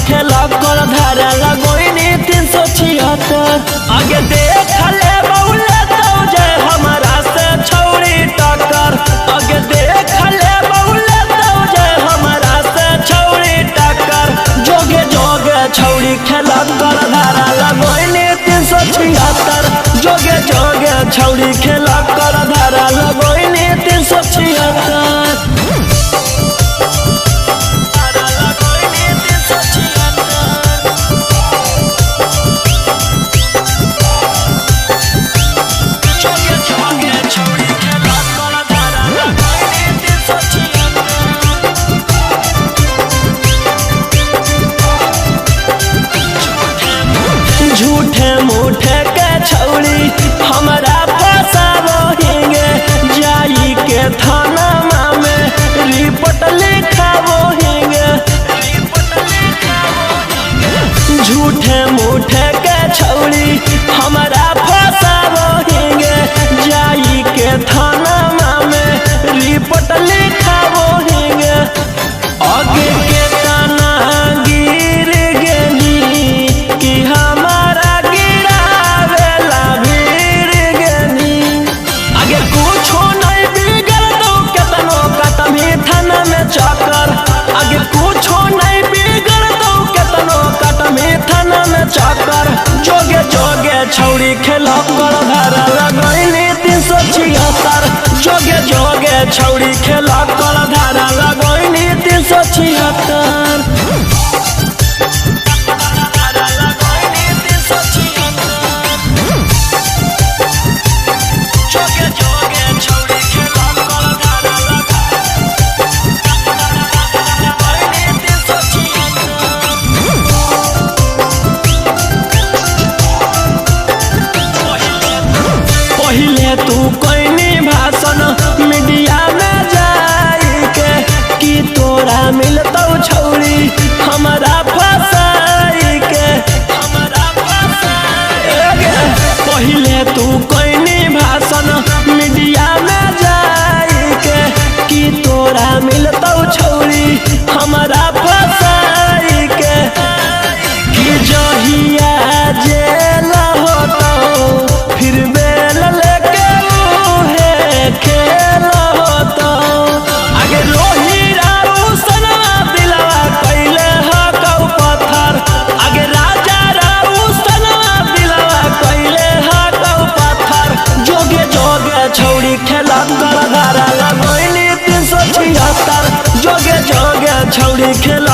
खेला कर धारा लगोइनी 376। आगे देख ले बउले तो जे हमारा से छौड़ी टक्कर। आगे देख ले बउले तो जे हमारा से छौड़ी टक्कर। जोगे जोगे छौड़ी खेला कर धारा लगोइनी 376। जोगे जोगे छौड़ी खेला कर धारा लगोइनी 376। झूठे मूठे के छौड़ी हमारा फसावो हिंगे। जाई के थाना में रिपोर्ट लिखावो हिंगे। झूठे मूठे के छौड़ी हमारा फसावो हिंगे। जाई के थाना में रिपोर्ट लिखावो हिंगे। आगे के तना गिर गेली कि हमारा गिरावेला भीड़ गेली। आगे कुछो नहीं बिगड़ दो केतनो कटमी थाना में चक्कर। आगे कुछो नहीं बिगड़ दो केतनो कटमी थाना में चक्कर। जोगे जोगे छौड़ी खेला कर धारा लगोइनी 376। जोगे जोगे छौड़ी खेला कर धारा लगोइनी 376। पहिले तू कोइनी भाषण मीडिया में जाई के कि तोरा मिलतौ छौड़ी हमारा फसाई के। पहिले तू कोइनी भाषण मीडिया में जाई के कि तोरा मिलतौ छौड़ी हमारा फसाई के। कि जहिया जेल होतौ फिर बेल लेके उहे खेल होतौ। आगे रोही राऊ सनवा दिलवा कैले हकौ पत्थर। आगे राजा राऊ सनवा दिलवा कैले हकौ पत्थर। जोगे जोगे छौड़ी खेला कर धारा लगोइनी 376। जोगे जोगे छौड़ी खेला